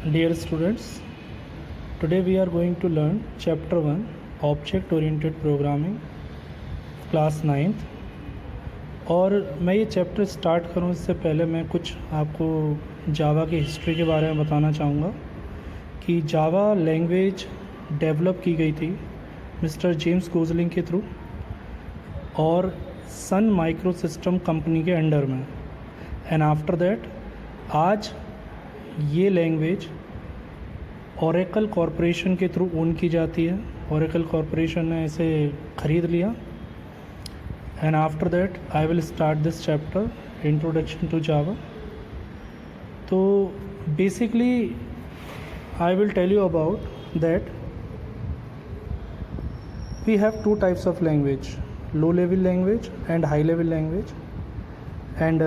Dear students, today we are going to learn chapter 1 Object Oriented Programming class 9th। और मैं ये chapter start करूँ इससे पहले मैं कुछ आपको जावा की हिस्ट्री के बारे में बताना चाहूँगा कि जावा लैंग्वेज डेवलप की गई थी मिस्टर जेम्स गोजलिंग के थ्रू और सन माइक्रो सिस्टम कंपनी के अंडर में। एंड आफ्टर दैट आज ये लैंग्वेज ओरेकल कॉरपोरेशन के थ्रू ओन की जाती है। ओरेकल कॉरपोरेशन ने इसे ख़रीद लिया। And after that I will start this chapter introduction to Java. तो basically I will tell you about that we have two types of language, low level language and high level language. And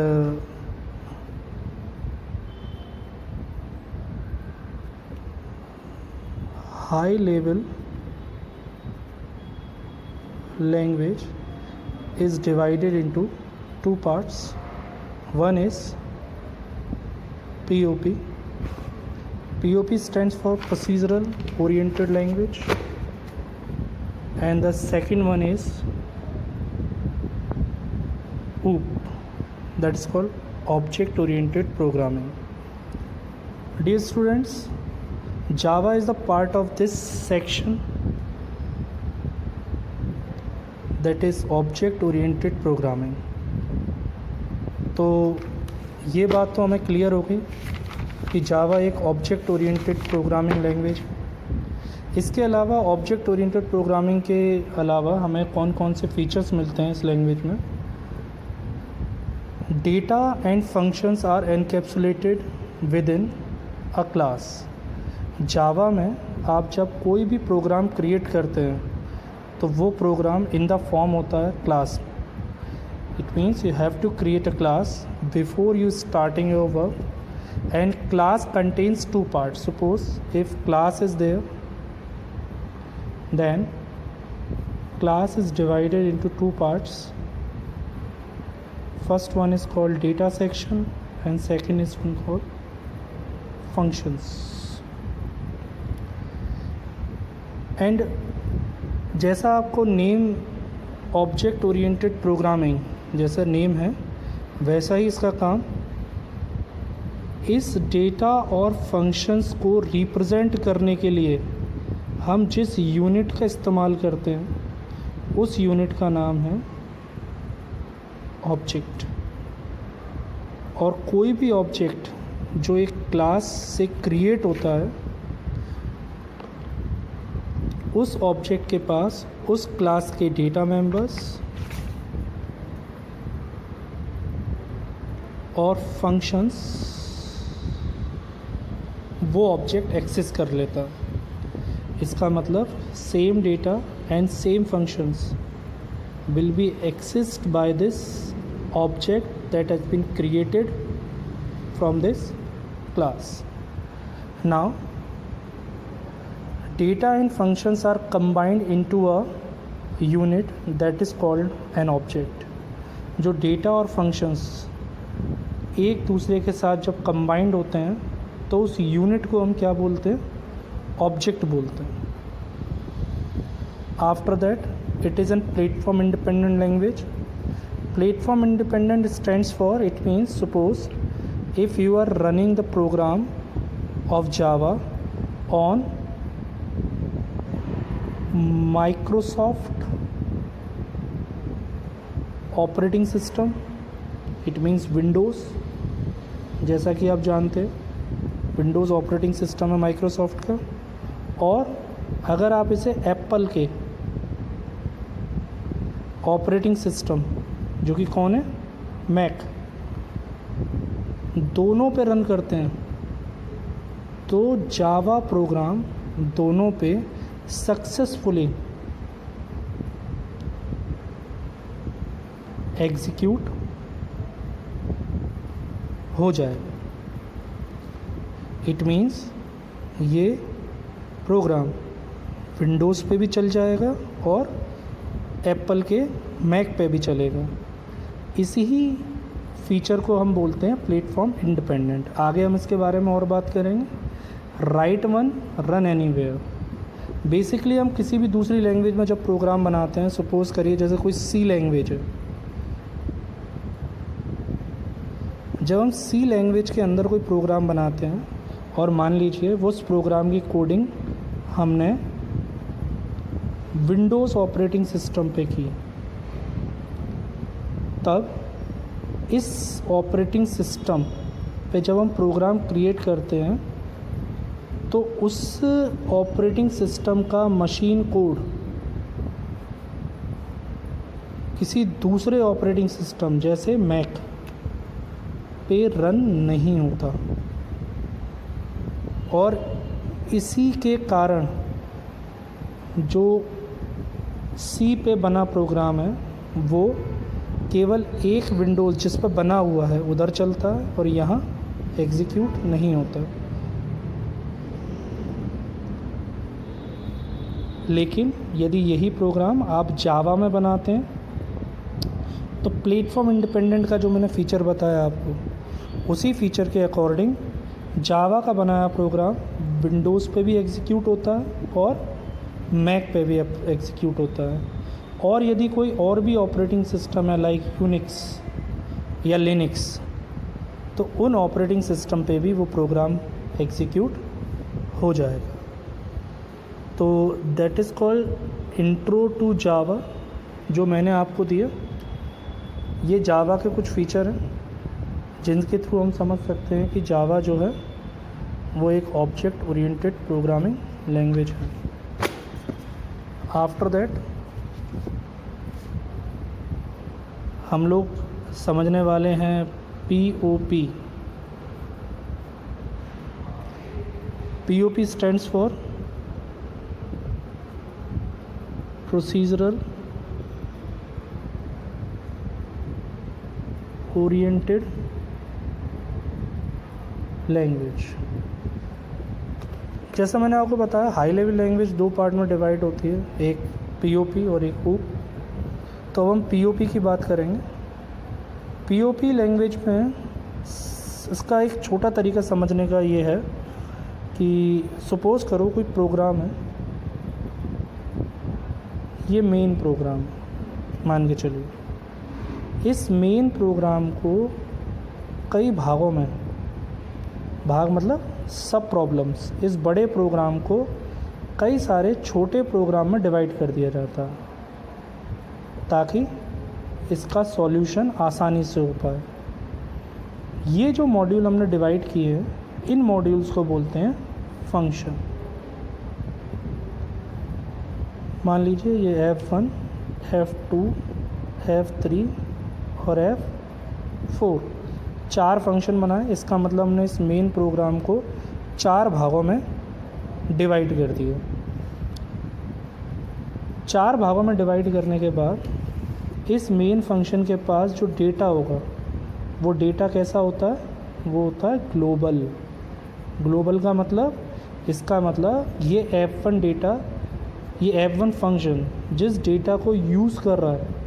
high level language is divided into two parts. One is POP. POP stands for procedural oriented language, and the second one is OOP, that's called object oriented programming. Dear students, Java is the part of this section, that is object oriented programming. तो ये बात तो हमें clear हो गई कि जावा एक object oriented programming language है। इसके अलावा ऑब्जेक्ट ओरिएंटेड प्रोग्रामिंग के अलावा हमें कौन कौन से फीचर्स मिलते हैं इस लैंग्वेज में। Data and functions are encapsulated within a class. Java में आप जब कोई भी प्रोग्राम क्रिएट करते हैं तो वो प्रोग्राम इन द फॉर्म होता है class. It means you have to create a class before you starting your work, and class contains two parts. Suppose if class is there, then class is divided into two parts. First one is called data section and second is one called functions. And जैसा आपको name object oriented programming जैसा name है वैसा ही इसका काम इस data और functions को रिप्रेजेंट करने के लिए हम जिस यूनिट का इस्तेमाल करते हैं उस यूनिट का नाम है ऑब्जेक्ट। और कोई भी ऑब्जेक्ट जो एक क्लास से क्रिएट होता है उस ऑब्जेक्ट के पास उस क्लास के डेटा मेंबर्स और फंक्शंस वो ऑब्जेक्ट एक्सेस कर लेता है। इसका मतलब same data and same functions will be accessed by this object that has been created from this class. Now data and functions are combined into a unit that is called an object. जो data और functions एक दूसरे के साथ जब combined होते हैं तो उस यूनिट को हम क्या बोलते हैं? ऑब्जेक्ट बोलते हैं। After that it is an platform independent language. Platform independent stands for, it means suppose if you are running the program of Java on Microsoft operating system, it means Windows. जैसा कि आप जानते हैं Windows operating system है Microsoft का। और अगर आप इसे एप्पल के ऑपरेटिंग सिस्टम जो कि कौन है? मैक, दोनों पे रन करते हैं तो जावा प्रोग्राम दोनों पे सक्सेसफुली एग्जीक्यूट हो जाए। इट मीन्स ये प्रोग्राम विंडोज़ पे भी चल जाएगा और एप्पल के मैक पे भी चलेगा। इसी ही फीचर को हम बोलते हैं प्लेटफॉर्म इंडिपेंडेंट। आगे हम इसके बारे में और बात करेंगे। Right one, run anywhere. Basically हम किसी भी दूसरी लैंग्वेज में जब प्रोग्राम बनाते हैं, सपोज़ करिए जैसे कोई सी लैंग्वेज है, जब हम सी लैंग्वेज के अंदर कोई प्रोग्राम बनाते हैं और मान लीजिए वो उस प्रोग्राम की कोडिंग हमने विंडोज़ ऑपरेटिंग सिस्टम पे की, तब इस ऑपरेटिंग सिस्टम पे जब हम प्रोग्राम क्रिएट करते हैं तो उस ऑपरेटिंग सिस्टम का मशीन कोड किसी दूसरे ऑपरेटिंग सिस्टम जैसे मैक पे रन नहीं होता, और इसी के कारण जो सी पे बना प्रोग्राम है वो केवल एक विंडोज़ जिस पर बना हुआ है उधर चलता है और यहाँ एग्जीक्यूट नहीं होता। लेकिन यदि यही प्रोग्राम आप जावा में बनाते हैं तो प्लेटफॉर्म इंडिपेंडेंट का जो मैंने फ़ीचर बताया आपको, उसी फीचर के अकॉर्डिंग जावा का बनाया प्रोग्राम विंडोज़ पे भी एग्जीक्यूट होता है और मैक पे भी एग्जीक्यूट होता है। और यदि कोई और भी ऑपरेटिंग सिस्टम है लाइक यूनिक्स या लिनक्स, तो उन ऑपरेटिंग सिस्टम पे भी वो प्रोग्राम एग्जीक्यूट हो जाएगा। तो that is called intro to Java जो मैंने आपको दिया। ये जावा के कुछ फीचर हैं जिनके थ्रू हम समझ सकते हैं कि जावा जो है वो एक ऑब्जेक्ट ओरिएंटेड प्रोग्रामिंग लैंग्वेज है। आफ्टर दैट हम लोग समझने वाले हैं POP। POP stands for procedural oriented language. जैसा मैंने आपको बताया, हाई लेवल लैंग्वेज दो पार्ट में डिवाइड होती है, एक POP और एक OOP। तो अब हम POP की बात करेंगे। POP लैंग्वेज में इसका एक छोटा तरीका समझने का ये है कि सपोज़ करो कोई प्रोग्राम है, ये मेन प्रोग्राम मान के चलिए। इस मेन प्रोग्राम को कई भागों में, भाग मतलब सब प्रॉब्लम्स, इस बड़े प्रोग्राम को कई सारे छोटे प्रोग्राम में डिवाइड कर दिया जाता है ताकि इसका सॉल्यूशन आसानी से हो पाए। ये जो मॉड्यूल हमने डिवाइड किए हैं, इन मॉड्यूल्स को बोलते हैं फंक्शन। मान लीजिए ये F1, F2, F3 और F4 चार फंक्शन बनाए। इसका मतलब हमने इस मेन प्रोग्राम को चार भागों में डिवाइड कर दिया। चार भागों में डिवाइड करने के बाद इस मेन फंक्शन के पास जो डेटा होगा वो डेटा कैसा होता है, वो होता है ग्लोबल। ग्लोबल का मतलब, इसका मतलब ये F1 डेटा, ये F1 फंक्शन जिस डेटा को यूज़ कर रहा है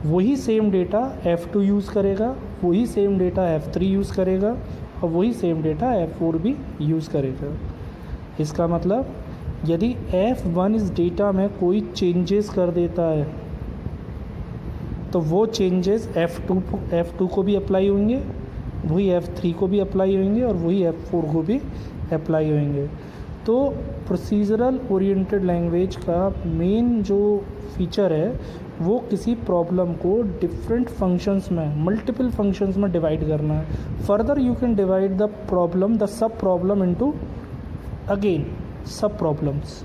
वही सेम डेटा F2 यूज़ करेगा, वही सेम डेटा F3 यूज़ करेगा और वही सेम डेटा F4 भी यूज़ करेगा। इसका मतलब यदि F1 इस डेटा में कोई चेंजेस कर देता है तो वो चेंजेस F2 को भी अप्लाई होंगे, वही F3 को भी अप्लाई होंगे और वही F4 को भी अप्लाई होंगे। तो प्रोसीजरल ओरिएंटेड लैंग्वेज का मेन जो फीचर है वो किसी प्रॉब्लम को डिफरेंट फंक्शंस में, मल्टीपल फंक्शंस में डिवाइड करना है। Further you can divide the problem, the sub problem into again sub problems.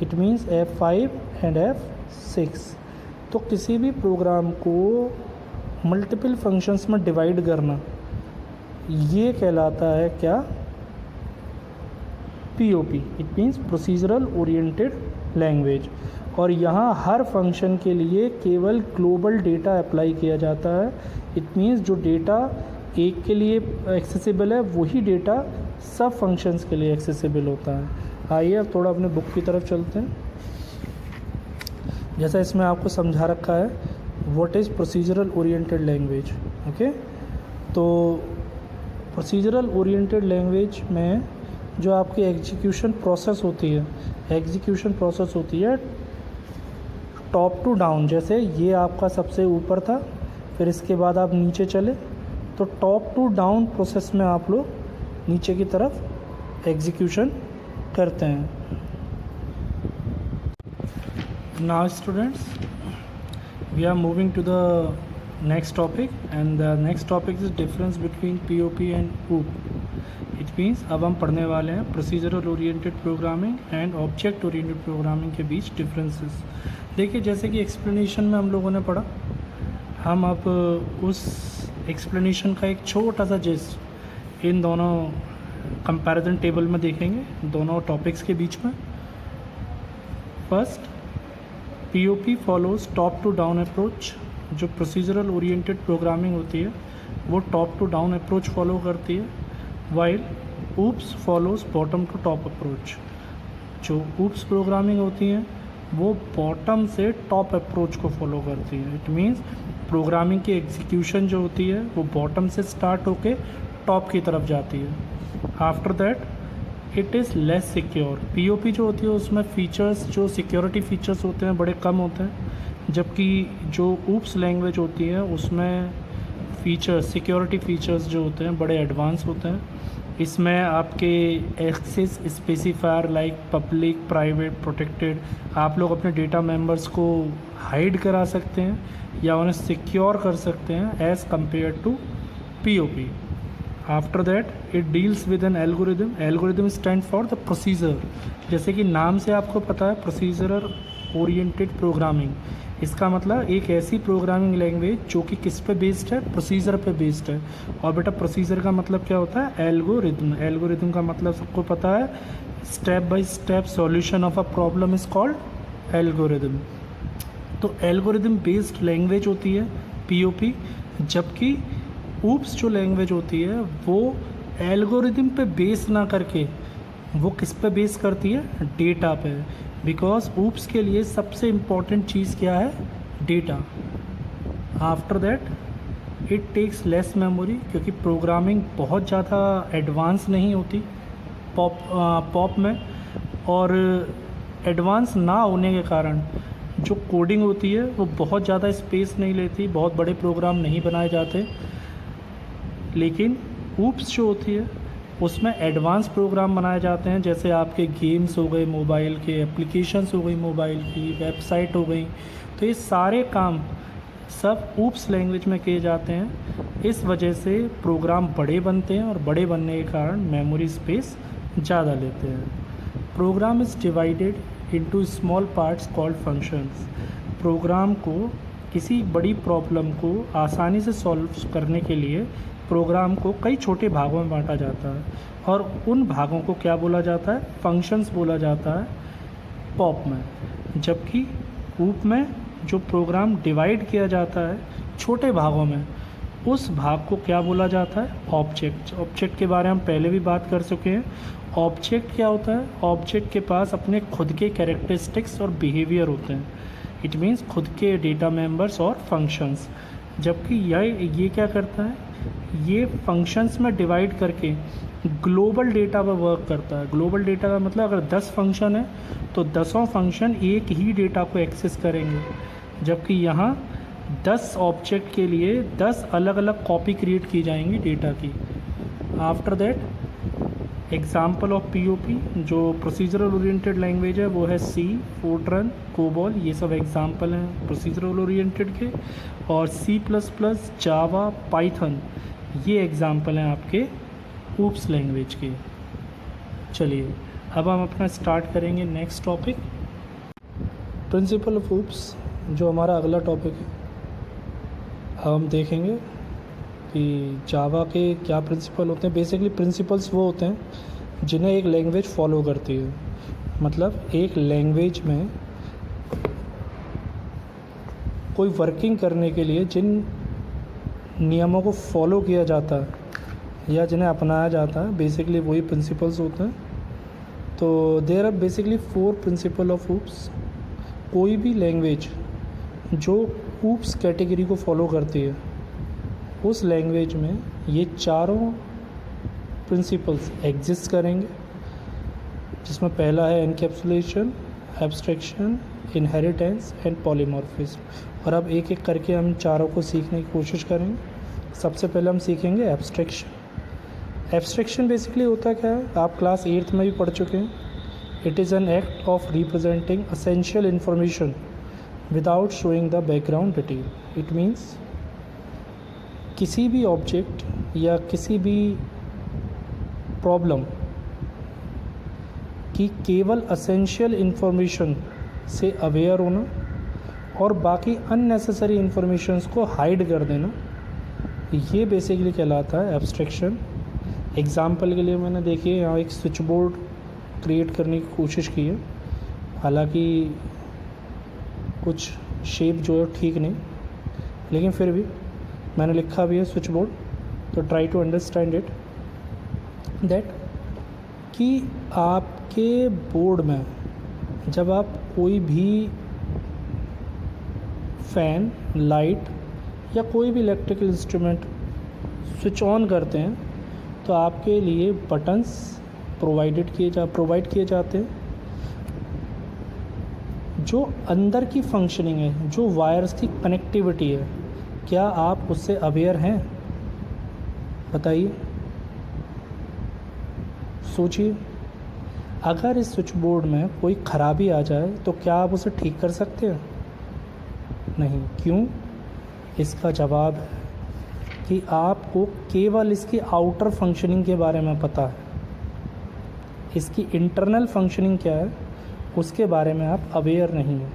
It means F5 and F6। तो किसी भी प्रोग्राम को मल्टीपल फंक्शंस में डिवाइड करना ये कहलाता है क्या, POP। It means procedural oriented language. और यहाँ हर फंक्शन के लिए केवल ग्लोबल डेटा अप्लाई किया जाता है। इट मीन्स जो डेटा एक के लिए एक्सेसिबल है वही डेटा सब फंक्शंस के लिए एक्सेसिबल होता है। आइए अब थोड़ा अपने बुक की तरफ चलते हैं। जैसा इसमें आपको समझा रखा है what is procedural oriented language. Okay, तो प्रोसीजरल ओरिएंटेड लैंग्वेज में जो आपकी एग्जीक्यूशन प्रोसेस होती है टॉप टू डाउन। जैसे ये आपका सबसे ऊपर था, फिर इसके बाद आप नीचे चले, तो टॉप टू डाउन प्रोसेस में आप लोग नीचे की तरफ एग्जीक्यूशन करते हैं। Now students, we are moving to the next topic, and the next topic is difference between POP and OOP. It means अब हम पढ़ने वाले हैं procedural oriented programming and object oriented programming के बीच डिफरेंसेस। देखिए, जैसे कि एक्सप्लेनेशन में हम लोगों ने पढ़ा, हम अब उस एक्सप्लेनेशन का एक छोटा सा जिस्ट इन दोनों कंपैरिजन टेबल में देखेंगे, दोनों टॉपिक्स के बीच में। First, POP follows top to down approach. जो प्रोसीजरल ओरिएंटेड प्रोग्रामिंग होती है वो top to down approach follow करती है, while OOPs follows bottom to top approach. जो ऊप्स प्रोग्रामिंग होती हैं वो बॉटम से टॉप अप्रोच को फॉलो करती है। इट मीन्स प्रोग्रामिंग की एग्जीक्यूशन जो होती है वो बॉटम से स्टार्ट होके टॉप की तरफ जाती है। After that it is less secure. POP जो होती है उसमें फीचर्स, जो सिक्योरिटी फीचर्स होते हैं, बड़े कम होते हैं, जबकि जो ऊप्स लैंग्वेज होती है उसमें फीचर्स, सिक्योरिटी फीचर्स जो होते हैं बड़े एडवांस होते हैं। इसमें आपके access specifier like public, private, protected, आप लोग अपने डेटा मेंबर्स को हाइड करा सकते हैं या उन्हें सिक्योर कर सकते हैं as compared to POP. After that it deals with an algorithm. Algorithm stand for the procedure. जैसे कि नाम से आपको पता है, प्रोसीजरल ओरिएंटेड प्रोग्रामिंग, इसका मतलब एक ऐसी प्रोग्रामिंग लैंग्वेज जो कि किस पे बेस्ड है, प्रोसीजर पे बेस्ड है। और बेटा प्रोसीजर का मतलब क्या होता है, एल्गोरिदम। एल्गोरिदम का मतलब सबको पता है, step by step solution of a problem is called algorithm. तो एल्गोरिदम बेस्ड लैंग्वेज होती है पीओपी, जबकि ऊप्स जो लैंग्वेज होती है वो एल्गोरिदम पे बेस ना करके वो किस पे बेस करती है, डेटा पे। बिकॉज ऊप्स के लिए सबसे इम्पॉर्टेंट चीज़ क्या है, data. After that it takes less memory, क्योंकि प्रोग्रामिंग बहुत ज़्यादा एडवांस नहीं होती पॉप में, और एडवांस ना होने के कारण जो कोडिंग होती है वो बहुत ज़्यादा स्पेस नहीं लेती, बहुत बड़े प्रोग्राम नहीं बनाए जाते। लेकिन ऊप्स जो होती है उसमें एडवांस प्रोग्राम बनाए जाते हैं, जैसे आपके गेम्स हो गए मोबाइल के, एप्लीकेशंस हो गई मोबाइल की, वेबसाइट हो गई। तो ये सारे काम सब ऊप्स लैंग्वेज में किए जाते हैं। इस वजह से प्रोग्राम बड़े बनते हैं और बड़े बनने के कारण मेमोरी स्पेस ज़्यादा लेते हैं। Program is divided into small parts called functions. Program को, किसी बड़ी प्रॉब्लम को आसानी से सॉल्व करने के लिए प्रोग्राम को कई छोटे भागों में बांटा जाता है, और उन भागों को क्या बोला जाता है, फंक्शंस बोला जाता है पॉप में। जबकि ऊप में जो प्रोग्राम डिवाइड किया जाता है छोटे भागों में, उस भाग को क्या बोला जाता है, ऑब्जेक्ट। ऑब्जेक्ट के बारे में हम पहले भी बात कर चुके हैं। ऑब्जेक्ट क्या होता है, ऑब्जेक्ट के पास अपने खुद के कैरेक्टरिस्टिक्स और बिहेवियर होते हैं। इट मीन्स खुद के डेटा मेंबर्स और फंक्शंस। जबकि ये क्या करता है, ये फंक्शंस में डिवाइड करके ग्लोबल डेटा पर वर्क करता है। ग्लोबल डेटा का मतलब अगर 10 फंक्शन है तो 10 फंक्शन एक ही डेटा को एक्सेस करेंगे, जबकि यहाँ 10 ऑब्जेक्ट के लिए 10 अलग अलग कॉपी क्रिएट की जाएंगी डेटा की। After that example of POP, जो प्रोसीजरल ओरिएंटेड लैंग्वेज है वो है सी, फोर्ट्रन, कोबॉल, ये सब एग्जाम्पल हैं प्रोसीजरल ओरिएंटेड के। और सी प्लस प्लस, जावा, पाइथन, ये एग्जाम्पल हैं आपके ऊप्स लैंग्वेज के। चलिए अब हम अपना स्टार्ट करेंगे next topic, principal of oops, जो हमारा अगला टॉपिक है। अब हम देखेंगे कि जावा के क्या प्रिंसिपल होते हैं। बेसिकली प्रिंसिपल्स वो होते हैं जिन्हें एक लैंग्वेज फॉलो करती है। मतलब एक लैंग्वेज में कोई वर्किंग करने के लिए जिन नियमों को फॉलो किया जाता है या जिन्हें अपनाया जाता है, बेसिकली वही प्रिंसिपल्स होते हैं। तो there are basically 4 principle of OOPs. कोई भी लैंग्वेज जो ऊप्स कैटेगरी को फॉलो करती है उस लैंग्वेज में ये चारों प्रिंसिपल्स एग्जिस्ट करेंगे। जिसमें पहला है encapsulation, abstraction, inheritance and polymorphism. और अब एक एक करके हम चारों को सीखने की कोशिश करेंगे। सबसे पहले हम सीखेंगे एब्स्ट्रैक्शन। एब्स्ट्रैक्शन बेसिकली होता क्या है, आप क्लास 8th में भी पढ़ चुके हैं। It is an act of representing essential information without showing the background detail. It means किसी भी ऑब्जेक्ट या किसी भी प्रॉब्लम की केवल असेंशियल इन्फॉर्मेशन से अवेयर होना और बाकी अननेसेसरी इन्फॉर्मेशंस को हाइड कर देना, ये बेसिकली कहलाता है एब्स्ट्रैक्शन। एग्जाम्पल के लिए मैंने देखिए यहाँ एक स्विच बोर्ड क्रिएट करने की कोशिश की है, हालांकि कुछ शेप जो है ठीक नहीं, लेकिन फिर भी मैंने लिखा भी है स्विच बोर्ड। तो try to understand it that कि आपके बोर्ड में जब आप कोई भी फ़ैन, लाइट या कोई भी इलेक्ट्रिकल इंस्ट्रूमेंट स्विच ऑन करते हैं तो आपके लिए बटन्स प्रोवाइड किए जाते हैं। जो अंदर की फंक्शनिंग है, जो वायर्स की कनेक्टिविटी है, क्या आप उससे अवेयर हैं? बताइए, सोचिए। अगर इस स्विच बोर्ड में कोई ख़राबी आ जाए तो क्या आप उसे ठीक कर सकते हैं? नहीं। क्यों? इसका जवाब है कि आपको केवल इसकी आउटर फंक्शनिंग के बारे में पता है, इसकी इंटरनल फंक्शनिंग क्या है उसके बारे में आप अवेयर नहीं हैं।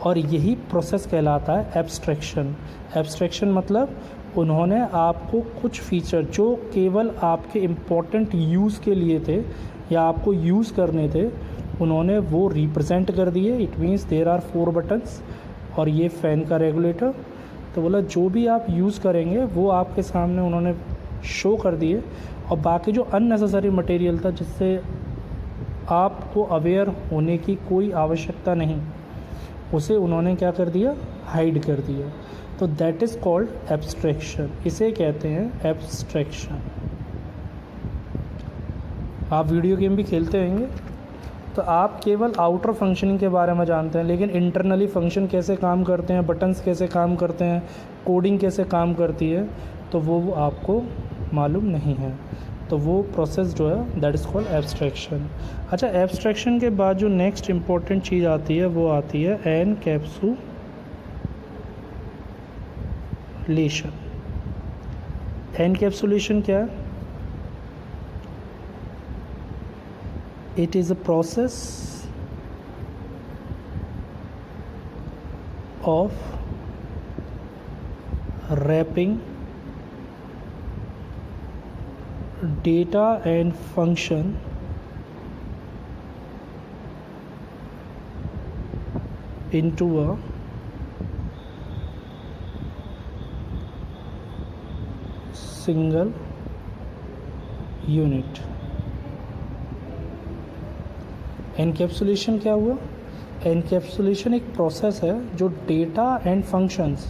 और यही प्रोसेस कहलाता है एब्स्ट्रैक्शन। एब्स्ट्रैक्शन मतलब उन्होंने आपको कुछ फीचर जो केवल आपके इम्पोर्टेंट यूज़ के लिए थे या आपको यूज़ करने थे, उन्होंने वो रिप्रेजेंट कर दिए। It means there are 4 buttons और ये फ़ैन का रेगुलेटर। तो बोला जो भी आप यूज़ करेंगे वो आपके सामने उन्होंने शो कर दिए, और बाकी जो अननेसेसरी मटेरियल था जिससे आपको अवेयर होने की कोई आवश्यकता नहीं, उसे उन्होंने क्या कर दिया, हाइड कर दिया। तो दैट इज़ कॉल्ड एब्स्ट्रैक्शन। इसे कहते हैं एब्स्ट्रैक्शन। आप वीडियो गेम भी खेलते होंगे तो आप केवल आउटर फंक्शनिंग के बारे में जानते हैं, लेकिन इंटरनली फंक्शन कैसे काम करते हैं, बटन्स कैसे काम करते हैं, कोडिंग कैसे काम करती है, तो वो आपको मालूम नहीं है। तो वो प्रोसेस जो है दैट इज़ कॉल्ड एब्स्ट्रैक्शन। अच्छा, एब्स्ट्रैक्शन के बाद जो नेक्स्ट इम्पॉर्टेंट चीज़ आती है वो आती है एनकैप्सुलेशन। एनकैप्सुलेशन क्या है? It is a process of wrapping data and function into a single unit। Encapsulation क्या हुआ? एनकैप्सुलेशन एक प्रोसेस है जो डेटा एंड फंक्शंस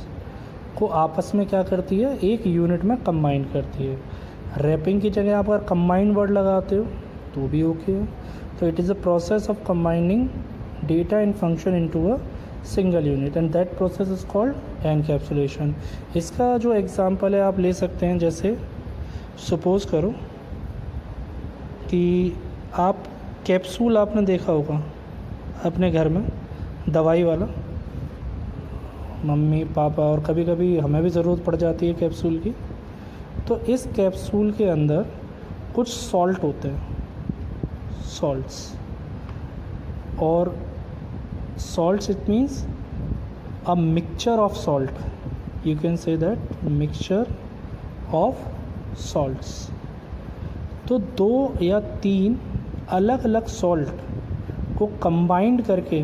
को आपस में क्या करती है, एक यूनिट में कंबाइन करती है। रैपिंग की जगह आप अगर कंबाइन वर्ड लगाते हो तो भी ओके है। तो it is a process of combining data and function into a single unit and that process is called encapsulation. इसका जो एग्जांपल है आप ले सकते हैं, जैसे सपोज़ करो कि आप कैप्सूल आपने देखा होगा अपने घर में, दवाई वाला, मम्मी पापा और कभी कभी हमें भी ज़रूरत पड़ जाती है कैप्सूल की। तो इस कैप्सूल के अंदर कुछ सॉल्ट होते हैं, सॉल्ट्स। और salts it means a mixture of salt, you can say that mixture of salts. तो 2 या 3 अलग अलग सॉल्ट को कंबाइंड करके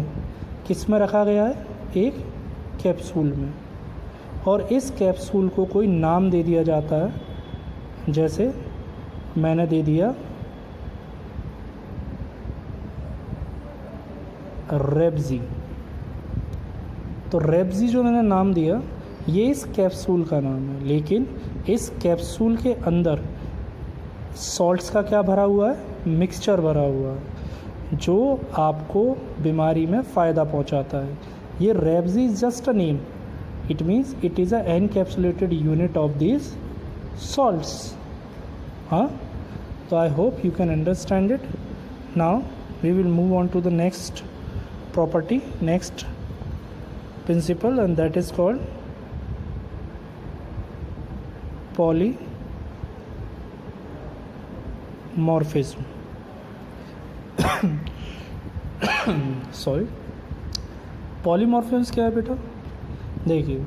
किस में रखा गया है, एक कैप्सूल में। और इस कैप्सूल को कोई नाम दे दिया जाता है, जैसे मैंने दे दिया रेब्जी। तो रेब्जी जो मैंने नाम दिया ये इस कैप्सूल का नाम है, लेकिन इस कैप्सूल के अंदर सॉल्ट्स का क्या भरा हुआ है, मिक्सचर भरा हुआ है। जो आपको बीमारी में फ़ायदा पहुंचाता है। ये रेब्जी is just a name, it means it is a encapsulated unit of these salts. हाँ, तो I hope you can understand it. Now we will move on to the next property, next principle, and that is called polymorphism. Sorry, polymorphism क्या है बेटा? देखिए,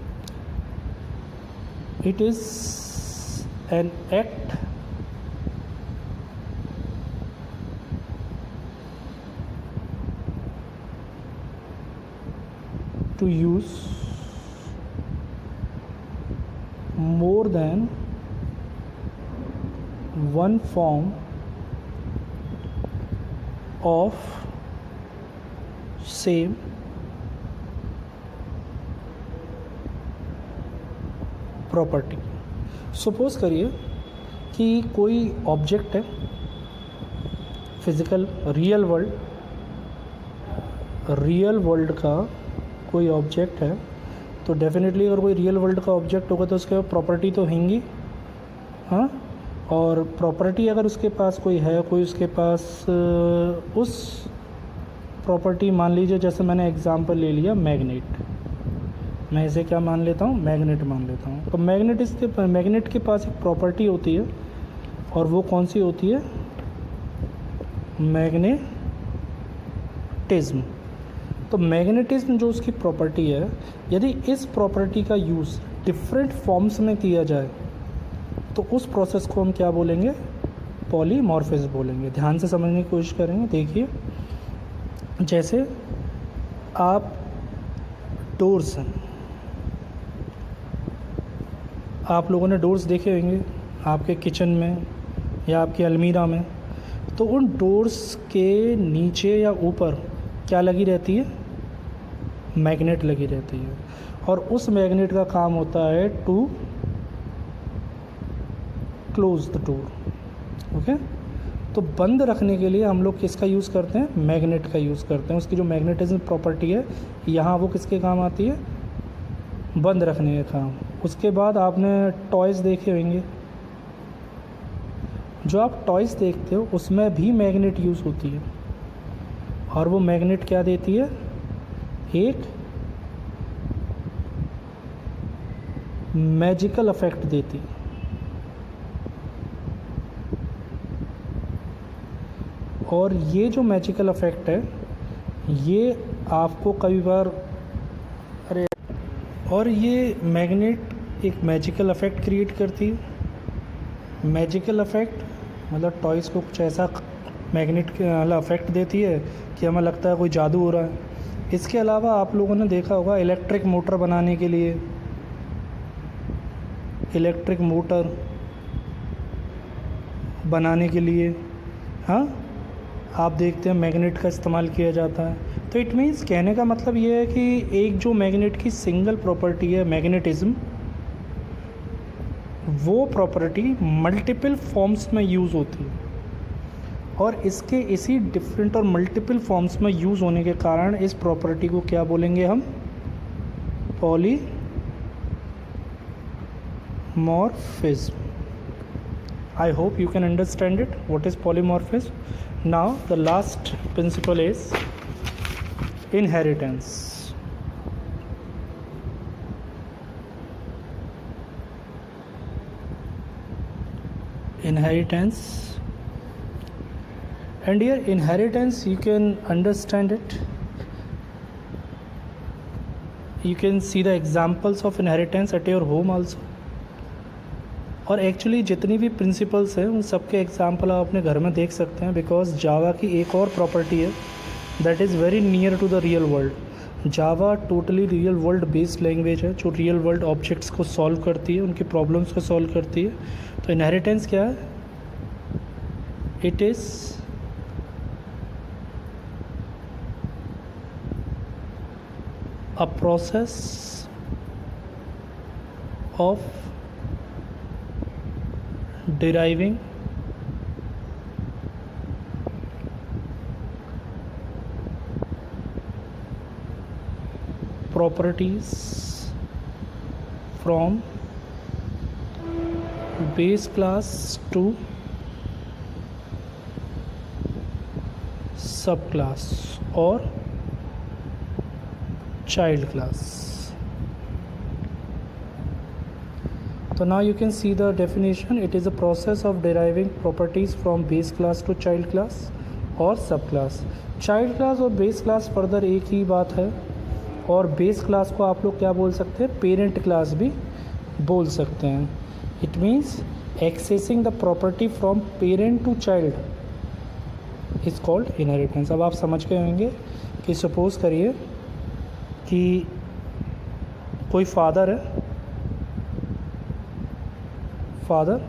it is an act to use more than one form of same property. Suppose करिए कि कोई object है, physical real world का कोई ऑब्जेक्ट है, तो डेफिनेटली अगर कोई रियल वर्ल्ड का ऑब्जेक्ट होगा तो उसके प्रॉपर्टी तो होंगी। हाँ, और प्रॉपर्टी अगर उसके पास कोई है, कोई उसके पास उस प्रॉपर्टी, मान लीजिए जैसे मैंने एग्जांपल ले लिया मैग्नेट, मैं इसे क्या मान लेता हूँ? मैग्नेट मान लेता हूँ। तो मैग्नेट के पास एक प्रॉपर्टी होती है, और वो कौन सी होती है? मैग्नेटिज्म। तो मैग्नेटिज्म जो उसकी प्रॉपर्टी है, यदि इस प्रॉपर्टी का यूज़ डिफरेंट फॉर्म्स में किया जाए तो उस प्रोसेस को हम क्या बोलेंगे? पॉलीमॉर्फिज्म बोलेंगे। ध्यान से समझने की कोशिश करेंगे। देखिए, जैसे आप डोर्स हैं, आप लोगों ने डोर्स देखे होंगे आपके किचन में या आपकी अलमीरा में, तो उन डोर्स के नीचे या ऊपर क्या लगी रहती है? मैग्नेट लगी रहती है, और उस मैग्नेट का काम होता है to close the door. Okay, तो बंद रखने के लिए हम लोग किसका यूज़ करते हैं? मैग्नेट का यूज़ करते हैं। उसकी जो मैग्नेटिज्म प्रॉपर्टी है यहाँ, वो किसके काम आती है? बंद रखने के काम। उसके बाद आपने टॉयज़ देखे होंगे, जो आप टॉयज़ देखते हो उसमें भी मैग्नेट यूज़ होती है, और वो मैग्नेट क्या देती है? एक मैजिकल इफेक्ट देती है। और ये जो मैजिकल इफेक्ट है, ये आपको कई बार और ये मैग्नेट एक मैजिकल इफेक्ट क्रिएट करती है। मैजिकल इफेक्ट मतलब टॉयज़ को कुछ ऐसा मैग्नेट के इफेक्ट देती है कि हमें लगता है कोई जादू हो रहा है। इसके अलावा आप लोगों ने देखा होगा इलेक्ट्रिक मोटर बनाने के लिए, हाँ, आप देखते हैं मैग्नेट का इस्तेमाल किया जाता है। तो इट मीन्स कहने का मतलब ये है कि एक जो मैग्नेट की सिंगल प्रॉपर्टी है मैग्नेटिज्म, वो प्रॉपर्टी मल्टीपल फॉर्म्स में यूज़ होती है, और इसके इसी डिफरेंट और मल्टीपल फॉर्म्स में यूज़ होने के कारण इस प्रॉपर्टी को क्या बोलेंगे हम? Polymorphism. I hope you can understand it. What is polymorphism? Now the last principle is inheritance. Inheritance, and here inheritance you can understand it. You can see the examples of inheritance at your home also. और actually जितनी भी principles हैं उन सब के example आप अपने घर में देख सकते हैं, बिकॉज जावा की एक और प्रॉपर्टी है that is very near to the real world. Java totally real world based language है, जो रियल वर्ल्ड ऑब्जेक्ट्स को सॉल्व करती है, उनकी प्रॉब्लम्स को सॉल्व करती है। तो इनहेरिटेंस क्या है? It is a process of deriving properties from base class to subclass or child class. So now you can see the definition. It is a process of deriving properties from base class to child class or subclass. Child class और base class further एक ही बात है, और base class को आप लोग क्या बोल सकते हैं, पेरेंट क्लास भी बोल सकते हैं. It means accessing the property from parent to child is called inheritance. अब आप समझ गए होंगे कि सपोज़ करिए कि कोई फादर है, फादर,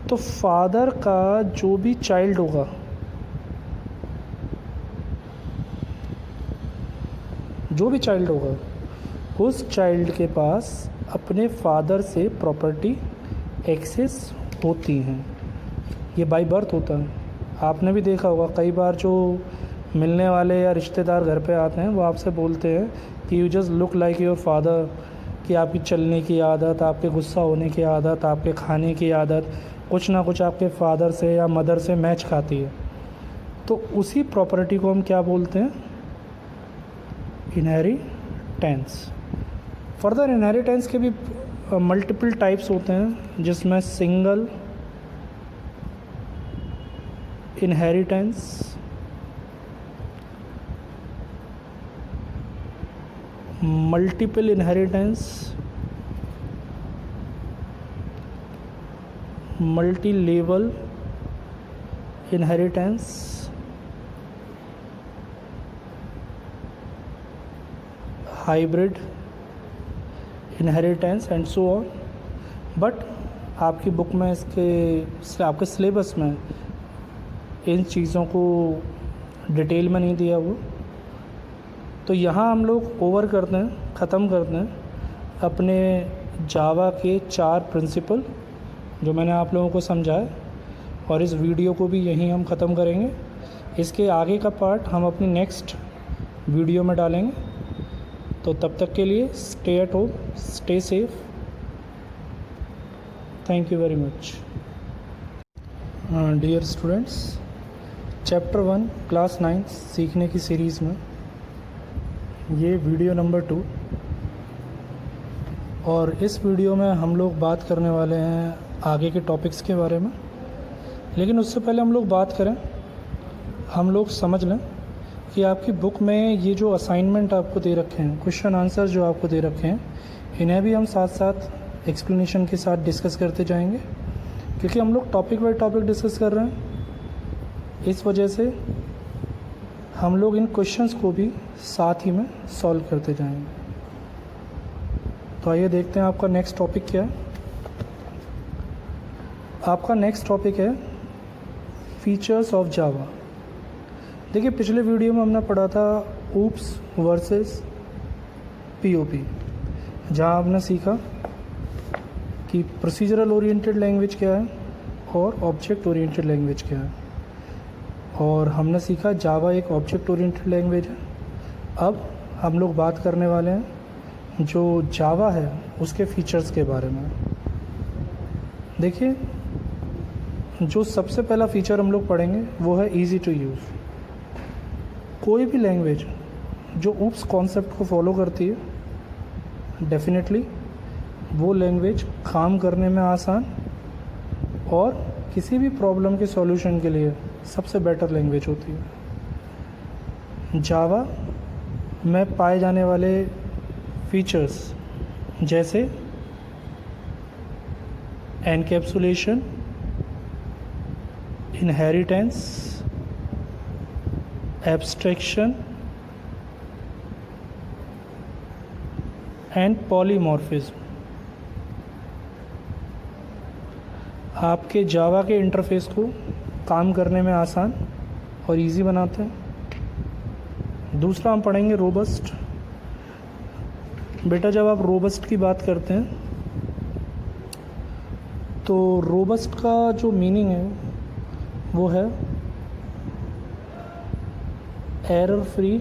तो फादर का जो भी चाइल्ड होगा, जो भी चाइल्ड होगा, उस चाइल्ड के पास अपने फादर से प्रॉपर्टी एक्सेस होती हैं. ये बाय बर्थ होता है. आपने भी देखा होगा कई बार जो मिलने वाले या रिश्तेदार घर पे आते हैं वो आपसे बोलते हैं कि you just look like your father, कि आपकी चलने की आदत, आपके गुस्सा होने की आदत, आपके खाने की आदत कुछ ना कुछ आपके फादर से या मदर से मैच खाती है. तो उसी प्रॉपर्टी को हम क्या बोलते हैं, इनहेरिटेंस. फर्दर इनहेरिटेंस के भी मल्टीपल टाइप्स होते हैं, जिसमें single inheritance, multiple inheritance, multi level inheritance, hybrid inheritance and so on. But आपकी बुक में इसके आपके सिलेबस में इन चीज़ों को डिटेल में नहीं दिया हुआ. तो यहाँ हम लोग ओवर करते हैं, ख़त्म करते हैं अपने जावा के 4 प्रिंसिपल जो मैंने आप लोगों को समझाया, और इस वीडियो को भी यहीं हम ख़त्म करेंगे. इसके आगे का पार्ट हम अपनी नेक्स्ट वीडियो में डालेंगे. तो तब तक के लिए stay at home, stay safe. Thank you very much. Dear students, chapter 1 class 9 सीखने की सीरीज़ में ये वीडियो नंबर 2, और इस वीडियो में हम लोग बात करने वाले हैं आगे के टॉपिक्स के बारे में. लेकिन उससे पहले हम लोग बात करें, हम लोग समझ लें कि आपकी बुक में ये जो असाइनमेंट आपको दे रखे हैं, क्वेश्चन आंसर जो आपको दे रखे हैं, इन्हें भी हम साथ साथ एक्सप्लेनेशन के साथ डिस्कस करते जाएंगे, क्योंकि हम लोग टॉपिक बाय टॉपिक डिस्कस कर रहे हैं. इस वजह से हम लोग इन क्वेश्चंस को भी साथ ही में सॉल्व करते जाएंगे. तो आइए देखते हैं आपका नेक्स्ट टॉपिक क्या है. आपका नेक्स्ट टॉपिक है फीचर्स ऑफ जावा. देखिए, पिछले वीडियो में हमने पढ़ा था ऊप्स वर्सेस पीओपी, जहाँ आपने सीखा कि प्रोसीजरल ओरिएंटेड लैंग्वेज क्या है और ऑब्जेक्ट ओरिएंटेड लैंग्वेज क्या है, और हमने सीखा जावा एक ऑब्जेक्ट ओरिएंटेड लैंग्वेज है. अब हम लोग बात करने वाले हैं जो जावा है उसके फीचर्स के बारे में. देखिए, जो सबसे पहला फीचर हम लोग पढ़ेंगे वो है ईजी टू यूज़. कोई भी लैंग्वेज जो ऊप्स कॉन्सेप्ट को फॉलो करती है, डेफिनेटली वो लैंग्वेज काम करने में आसान और किसी भी प्रॉब्लम के सॉल्यूशन के लिए सबसे बेटर लैंग्वेज होती है. जावा में पाए जाने वाले फीचर्स जैसे encapsulation, inheritance, abstraction and polymorphism आपके जावा के इंटरफेस को काम करने में आसान और इजी बनाते हैं. दूसरा हम पढ़ेंगे रोबस्ट. बेटा, जब आप रोबस्ट की बात करते हैं तो रोबस्ट का जो मीनिंग है वो है error free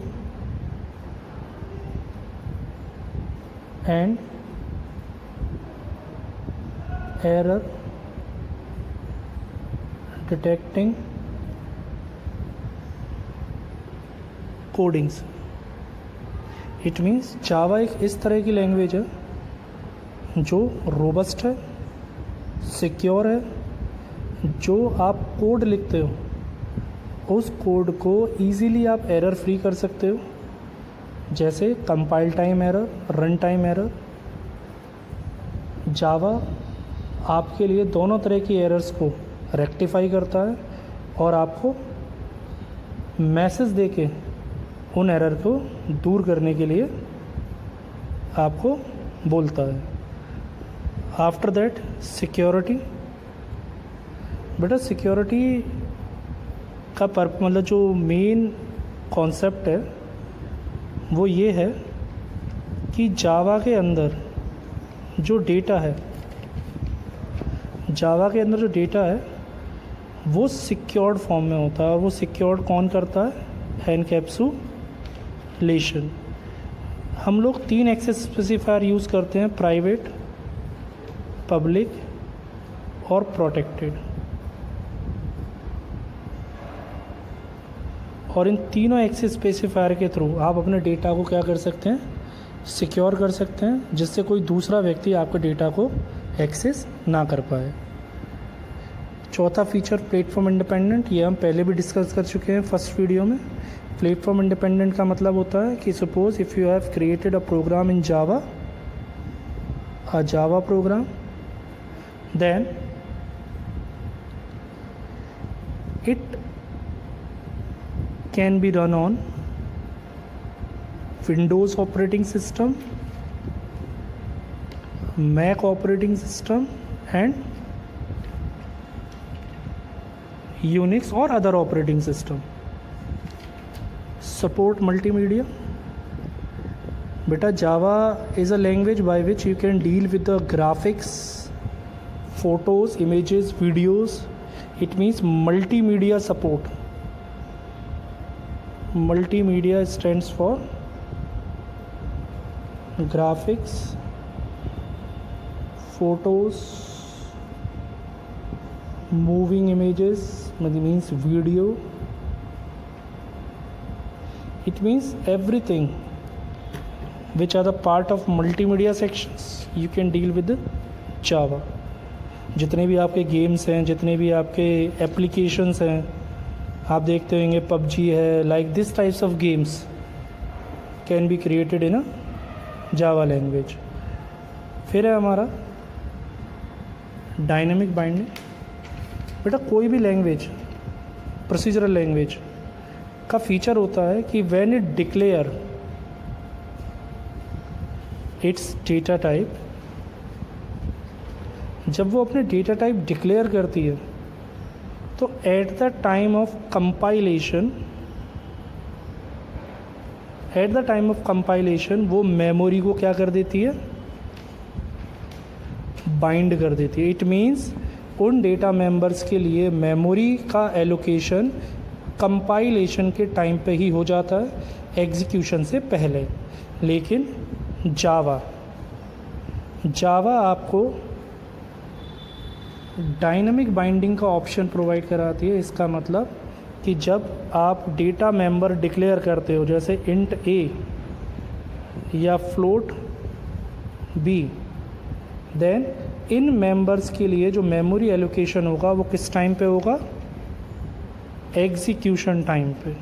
and error detecting codings. It means Java एक इस तरह की लैंग्वेज है जो रोबस्ट है, सिक्योर है, जो आप कोड लिखते हो उस कोड को ईज़िली आप एरर फ्री कर सकते हो, जैसे compile time error, run time error. Java आपके लिए दोनों तरह की एरर्स को रेक्टिफाई करता है और आपको मैसेज देके उन एरर को दूर करने के लिए आपको बोलता है। After that security. बेटा सिक्योरिटी का मतलब जो मेन कॉन्सेप्ट है वो ये है कि जावा के अंदर जो डेटा है, जावा के अंदर जो डेटा है वो सिक्योर्ड फॉर्म में होता है। और वो सिक्योर्ड कौन करता है? एनकैप्सुलेशन। हम लोग 3 एक्सेस स्पेसिफायर यूज़ करते हैं, प्राइवेट, पब्लिक और प्रोटेक्टेड। और इन तीनों एक्सेस स्पेसिफायर के थ्रू आप अपने डेटा को क्या कर सकते हैं? सिक्योर कर सकते हैं, जिससे कोई दूसरा व्यक्ति आपके डेटा को एक्सेस ना कर पाए। चौथा फीचर प्लेटफॉर्म इंडिपेंडेंट, ये हम पहले भी डिस्कस कर चुके हैं फर्स्ट वीडियो में। प्लेटफॉर्म इंडिपेंडेंट का मतलब होता है कि suppose if you have created a program in Java, a Java program, then it can be run on Windows operating system, Mac operating system and Unix और other operating system. Support multimedia. बेटा Java is a language by which you can deal with the graphics, photos, images, videos. It means multimedia support. Multimedia stands for graphics, photos, moving images, means video. It means everything which are the part of multimedia sections you can deal with Java. जितने भी आपके games हैं, जितने भी आपके applications हैं, आप देखते होंगे पबजी है, like this types of games can be created in a Java language. फिर है हमारा डायनेमिक बाइंडिंग। बेटा कोई भी लैंग्वेज, प्रोसीजरल लैंग्वेज का फीचर होता है कि when it declare it's data type, जब वो अपने डेटा टाइप डिक्लेयर करती है तो eight the time of compilation, eight the time of compilation वो मेमोरी को क्या कर देती है? बाइंड कर देती है। इट मीन्स उन डेटा मेंबर्स के लिए मेमोरी का एलोकेशन कंपाइलेशन के टाइम पे ही हो जाता है, एग्जीक्यूशन से पहले। लेकिन जावा आपको डायनामिक बाइंडिंग का ऑप्शन प्रोवाइड कराती है। इसका मतलब कि जब आप डेटा मेंबर डिक्लेयर करते हो, जैसे इंट ए या float B, then in members के लिए जो मेमोरी एलोकेशन होगा वो किस टाइम पे होगा? एग्जीक्यूशन टाइम पे।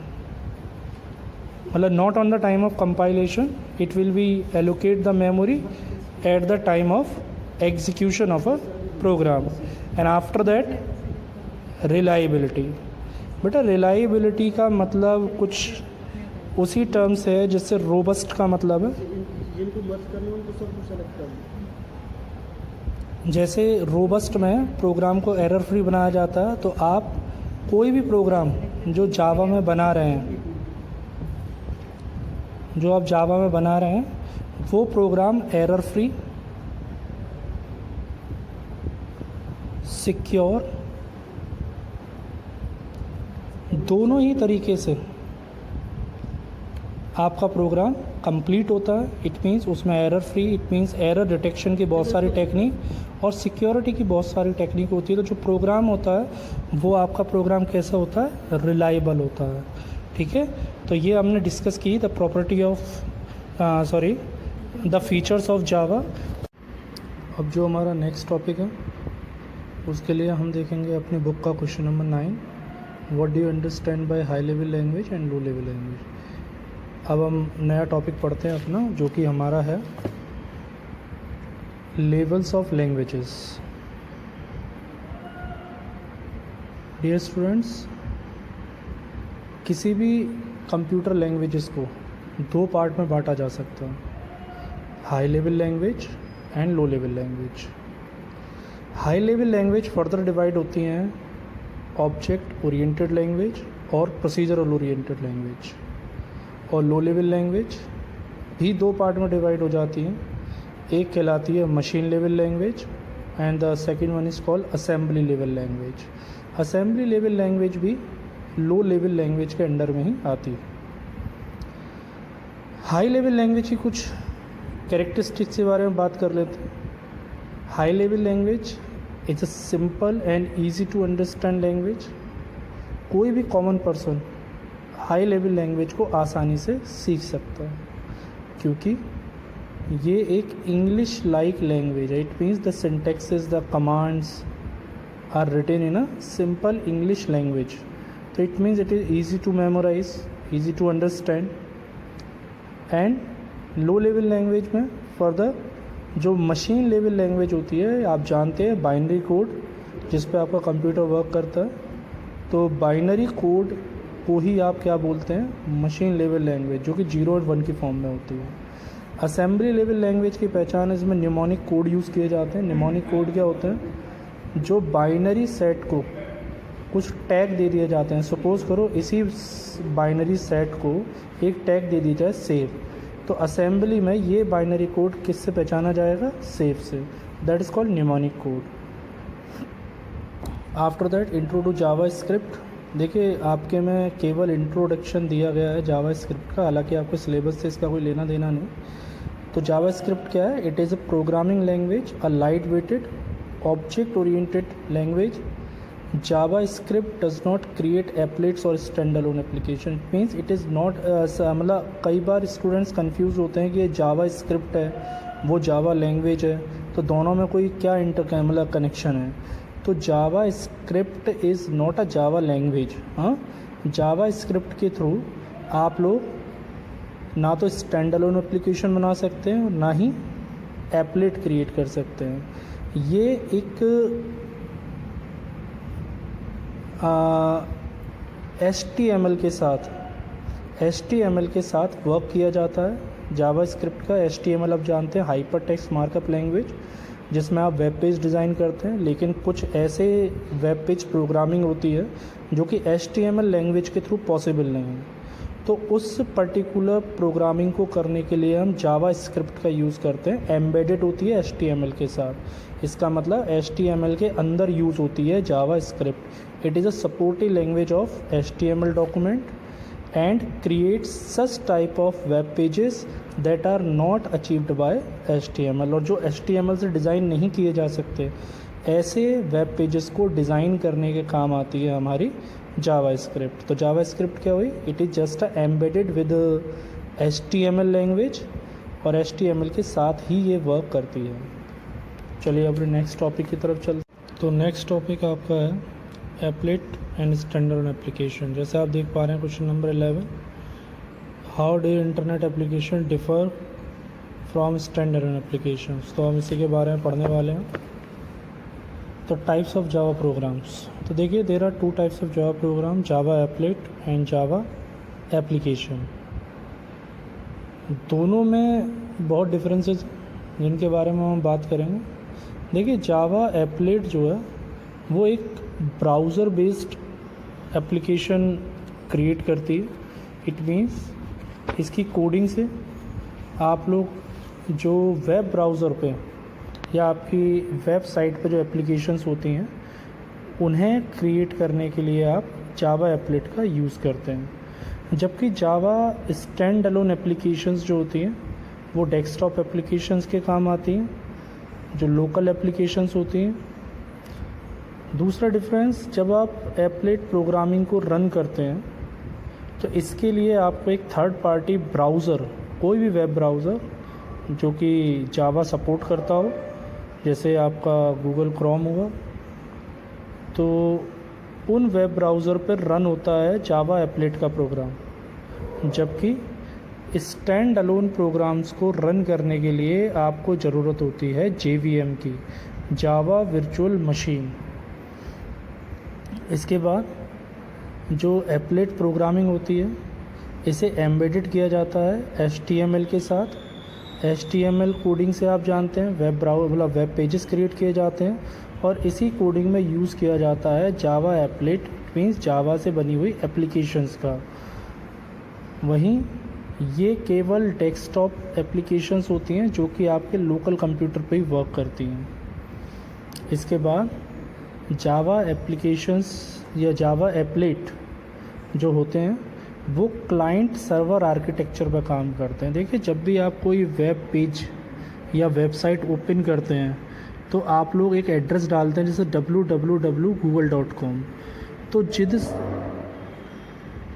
मतलब not on the time of compilation, it will be allocate the memory at the time of execution of a program. And after that reliability. बेटा रिलायबिलिटी का मतलब कुछ उसी टर्म्स है जिससे रोबस्ट का मतलब है। जिनको मर्ज करना उनको सब कुछ सेलेक्ट करना। जैसे रोबस्ट में प्रोग्राम को एरर फ्री बनाया जाता है, तो आप कोई भी प्रोग्राम जो जावा में बना रहे हैं, वो प्रोग्राम एरर फ्री, सिक्योर, दोनों ही तरीके से आपका प्रोग्राम कंप्लीट होता है। इट मीन्स उसमें error free, it means error detection की बहुत सारी टेक्निक और सिक्योरिटी की बहुत सारी टेक्निक होती है। तो जो प्रोग्राम होता है वो आपका प्रोग्राम कैसा होता है, रिलायबल होता है। ठीक है, तो ये हमने डिस्कस की the property of the features of Java. अब जो हमारा नेक्स्ट टॉपिक है उसके लिए हम देखेंगे अपनी बुक का question number 9, what do you understand by high level language and low level language. अब हम नया टॉपिक पढ़ते हैं अपना, जो कि हमारा है levels of languages. Dear students, किसी भी कंप्यूटर लैंग्वेजेस को दो पार्ट में बांटा जा सकता है, high level language and low level language. High level language further divide होती हैं ऑब्जेक्ट ओरिएंटेड लैंग्वेज और प्रोसीजरल ओरिएंटेड लैंग्वेज, और लो लेवल लैंग्वेज भी दो पार्ट में डिवाइड हो जाती हैं। एक कहलाती है machine level language and the second one is called assembly level language. Assembly level language भी लो लेवल लैंग्वेज के अंडर में ही आती है। हाई लेवल लैंग्वेज की कुछ कैरेक्टरिस्टिक्स के बारे में बात कर लेते हैं। High level language it's a simple and easy to understand language. कोई भी common person high level language को आसानी से सीख सकता है, क्योंकि ये एक इंग्लिश लाइक लैंग्वेज है। It means the syntaxes, the commands are written in a simple English language. तो it means it is easy to memorise, easy to understand. And low level language में फर्दर जो machine level language होती है, आप जानते हैं binary code जिस पे आपका कंप्यूटर वर्क करता है, तो बाइनरी कोड को ही आप क्या बोलते हैं, मशीन लेवल लैंग्वेज, जो कि 0 और 1 की फॉर्म में होती है। असेंबली लेवल लैंग्वेज की पहचान है, इसमें निमोनिक कोड यूज़ किए जाते हैं। निमोनिक कोड क्या होते हैं, जो बाइनरी सेट को कुछ टैग दे दिए जाते हैं। सपोज़ करो इसी बाइनरी सेट को एक टैग दे दी जाए सेव, तो असेंबली में ये बाइनरी कोड किससे पहचाना जाएगा, सेव से। That is called mnemonic code. After that intro to JavaScript. देखिए आपके में केवल इंट्रोडक्शन दिया गया है जावा स्क्रिप्ट का, हालांकि आपके सिलेबस से इसका कोई लेना देना नहीं। तो जावा स्क्रिप्ट क्या है, it is a programming language, a light weighted object oriented language. JavaScript does not create applets और stand alone application. It means it is not, मतलब कई बार स्टूडेंट्स कंफ्यूज होते हैं कि ये जावा स्क्रिप्ट है, वो जावा लैंग्वेज है, तो दोनों में कोई क्या मतलब कनेक्शन है। तो JavaScript is not a Java language. हाँ, जावा स्क्रिप्ट के थ्रू आप लोग ना तो स्टैंड अलोन एप्लीकेशन बना सकते हैं और ना ही एप्लेट क्रिएट कर सकते हैं। ये एक HTML के साथ वर्क किया जाता है। जावा स्क्रिप्ट का HTML आप जानते हैं, हाइपर टेक्स्ट मार्कअप लैंग्वेज, जिसमें आप वेब पेज डिज़ाइन करते हैं। लेकिन कुछ ऐसे वेब पेज प्रोग्रामिंग होती है जो कि HTML लैंग्वेज के थ्रू पॉसिबल नहीं है, तो उस पर्टिकुलर प्रोग्रामिंग को करने के लिए हम जावा स्क्रिप्ट का यूज़ करते हैं। एम्बेडेड होती है HTML के साथ, इसका मतलब HTML के अंदर यूज़ होती है JavaScript. It is a supportive language of HTML document and creates such type of web pages that are not achieved by HTML। और जो HTML से डिज़ाइन नहीं किए जा सकते, ऐसे वेब पेजेस को डिज़ाइन करने के काम आती है हमारी जावा स्क्रिप्ट। तो जावा स्क्रिप्ट क्या हुई, it is just embedded with HTML language, और HTML के साथ ही ये वर्क करती है। चलिए अपने नेक्स्ट टॉपिक की तरफ चलते। तो नेक्स्ट टॉपिक आपका है एप्लेट एंड स्टैंडर्ड एप्लीकेशन। जैसे आप देख पा रहे हैं question number 11, how do internet application differ from standard application. तो हम इसी के बारे में पढ़ने वाले हैं। तो टाइप्स ऑफ जावा प्रोग्राम्स, तो देखिए there are 2 types of Java program, Java applet and Java application. दोनों में बहुत डिफरेंसेस जिनके बारे में हम बात करेंगे। देखिए जावा एप्लेट जो है वो एक ब्राउज़र बेस्ड एप्लीकेशन क्रिएट करती है। इट मीन्स इसकी कोडिंग से आप लोग जो वेब ब्राउज़र पे या आपकी वेबसाइट पे जो एप्लीकेशंस होती हैं उन्हें क्रिएट करने के लिए आप जावा एप्लेट का यूज़ करते हैं। जबकि जावा स्टैंड अलोन एप्लीकेशंस जो होती हैं वो डेस्कटॉप एप्लीकेशंस के काम आती हैं, जो लोकल एप्लीकेशंस होती हैं। दूसरा डिफरेंस, जब आप एप्लेट प्रोग्रामिंग को रन करते हैं तो इसके लिए आपको एक थर्ड पार्टी ब्राउज़र, कोई भी वेब ब्राउज़र जो कि जावा सपोर्ट करता हो, जैसे आपका गूगल क्रोम हुआ, तो उन वेब ब्राउज़र पर रन होता है जावा एप्लेट का प्रोग्राम। जबकि स्टैंड अलोन प्रोग्राम्स को रन करने के लिए आपको ज़रूरत होती है JVM की, जावा वर्चुअल मशीन। इसके बाद जो एप्लेट प्रोग्रामिंग होती है इसे एम्बेडेड किया जाता है HTML के साथ। HTML कोडिंग से आप जानते हैं वेब पेजेस क्रिएट किए जाते हैं, और इसी कोडिंग में यूज़ किया जाता है जावा एप्लेट, मीन्स जावा से बनी हुई एप्लीकेशंस का। वहीं ये केवल डेस्कटॉप एप्लीकेशंस होती हैं जो कि आपके लोकल कंप्यूटर पे ही वर्क करती हैं। इसके बाद जावा एप्लीकेशंस या जावा एप्लेट जो होते हैं वो क्लाइंट सर्वर आर्किटेक्चर पर काम करते हैं। देखिए, जब भी आप कोई वेब पेज या वेबसाइट ओपन करते हैं तो आप लोग एक एड्रेस डालते हैं जैसे www.google.com। तो जिस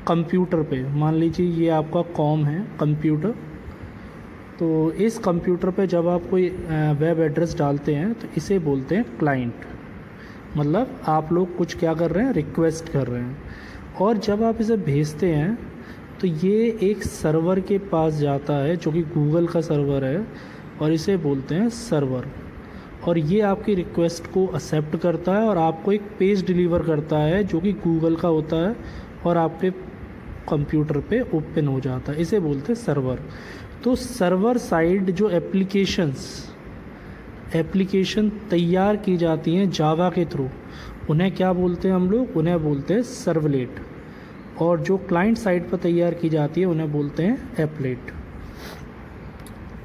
कंप्यूटर पे, मान लीजिए ये आपका कॉम है कंप्यूटर, तो इस कंप्यूटर पे जब आप कोई वेब एड्रेस डालते हैं तो इसे बोलते हैं क्लाइंट। मतलब आप लोग कुछ क्या कर रहे हैं, रिक्वेस्ट कर रहे हैं, और जब आप इसे भेजते हैं तो ये एक सर्वर के पास जाता है जो कि गूगल का सर्वर है, और इसे बोलते हैं सर्वर। और ये आपकी रिक्वेस्ट को एक्सेप्ट करता है और आपको एक पेज डिलीवर करता है जो कि गूगल का होता है और आपके कंप्यूटर पे ओपन हो जाता है, इसे बोलते हैं सर्वर। तो सर्वर साइड जो एप्लीकेशन तैयार की जाती हैं जावा के थ्रू, उन्हें क्या बोलते हैं हम लोग, उन्हें बोलते हैं सर्वलेट। और जो क्लाइंट साइड पर तैयार की जाती है उन्हें बोलते हैं एप्लेट।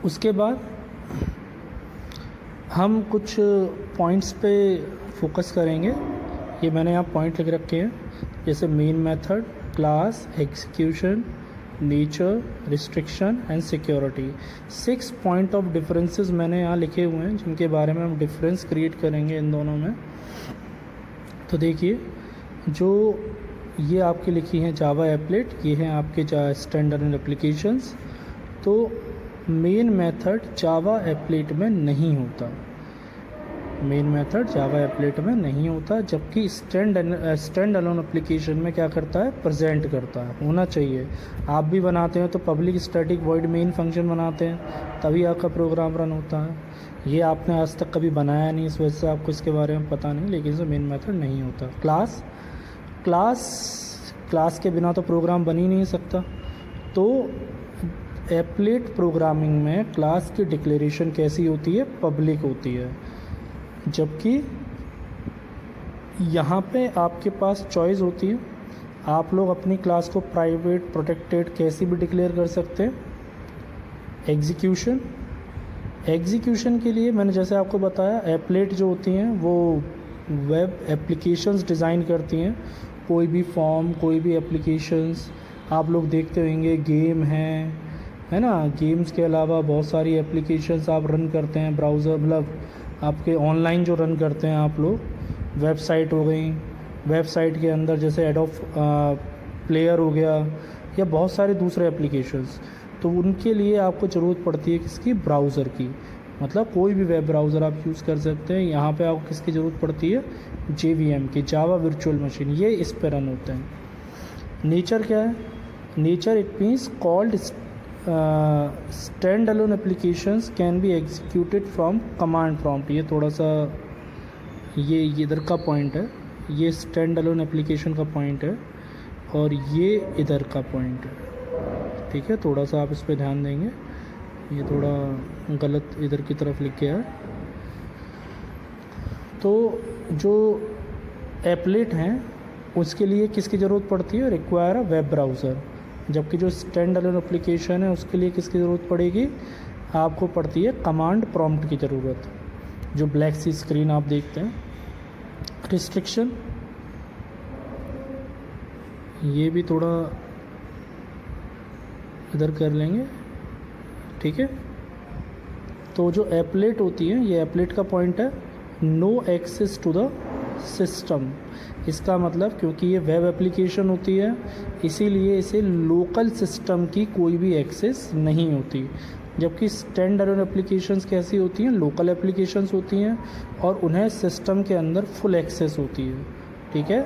उसके बाद हम कुछ पॉइंट्स पे फोकस करेंगे। ये मैंने यहाँ पॉइंट लिख रखे हैं, जैसे main method, class, execution, nature, restriction and security. 6 point of differences मैंने यहाँ लिखे हुए हैं जिनके बारे में हम डिफरेंस क्रिएट करेंगे इन दोनों में। तो देखिए, जो ये आपकी लिखी हैं जावा एप्लेट, ये हैं आपके स्टैंडर्ड एप्लीकेशंस। तो मेन मेथड जावा एप्लेट में नहीं होता, मेन मेथड जावा एप्लेट में नहीं होता, जबकि स्टैंड अलोन एप्लीकेशन में क्या करता है, प्रेजेंट करता है, होना चाहिए। आप भी बनाते हैं तो public static void main function बनाते हैं, तभी आपका प्रोग्राम रन होता है। ये आपने आज तक कभी बनाया नहीं, इस वजह से आपको इसके बारे में पता नहीं, लेकिन इसमें मेन मेथड नहीं होता। क्लास के बिना तो प्रोग्राम बन ही नहीं सकता। तो एप्लेट प्रोग्रामिंग में क्लास की डिक्लेरेशन कैसी होती है, पब्लिक होती है, जबकि यहाँ पे आपके पास चॉइस होती है। आप लोग अपनी क्लास को प्राइवेट, प्रोटेक्टेड कैसी भी डिक्लेयर कर सकते हैं। एग्जीक्यूशन के लिए मैंने जैसे आपको बताया, एप्लेट जो होती हैं वो वेब एप्लीकेशंस डिज़ाइन करती हैं। कोई भी फॉर्म, कोई भी एप्लीकेशंस आप लोग देखते होंगे, गेम है ना, गेम्स के अलावा बहुत सारी एप्लीकेशंस आप रन करते हैं ब्राउज़र, मतलब आपके ऑनलाइन जो रन करते हैं आप लोग, वेबसाइट हो गई, वेबसाइट के अंदर जैसे एडोब प्लेयर हो गया, या बहुत सारे दूसरे एप्लीकेशंस। तो उनके लिए आपको ज़रूरत पड़ती है किसकी, ब्राउज़र की। मतलब कोई भी वेब ब्राउज़र आप यूज़ कर सकते हैं। यहाँ पे आपको किसकी ज़रूरत पड़ती है, JVM की, जावा वर्चुअल मशीन, ये इस पर रन होते हैं। नेचर क्या है, nature it means called stand alone applications can be executed from command prompt. ये थोड़ा सा ये इधर का पॉइंट है, ये स्टैंड अलोन एप्लीकेशन का पॉइंट है, और ये इधर का पॉइंट है, ठीक है। थोड़ा सा आप इस पर ध्यान देंगे, ये थोड़ा गलत इधर की तरफ लिख गया है। तो जो एप्लेट हैं उसके लिए किसकी ज़रूरत पड़ती है, रिक्वायर अ वेब ब्राउज़र। जबकि जो स्टैंड अलोन एप्लीकेशन है उसके लिए किसकी ज़रूरत पड़ेगी, आपको पड़ती है कमांड प्रॉम्प्ट की ज़रूरत, जो ब्लैक सी स्क्रीन आप देखते हैं। रिस्ट्रिक्शन, ये भी थोड़ा इधर कर लेंगे, ठीक है। तो जो एप्लेट होती है, ये एप्लेट का पॉइंट है no access to the system. इसका मतलब क्योंकि ये वेब एप्लीकेशन होती है इसीलिए इसे लोकल सिस्टम की कोई भी एक्सेस नहीं होती, जबकि स्टैंड अलोन एप्लीकेशंस कैसी होती हैं, लोकल एप्लीकेशंस होती हैं और उन्हें सिस्टम के अंदर फुल एक्सेस होती है, ठीक है।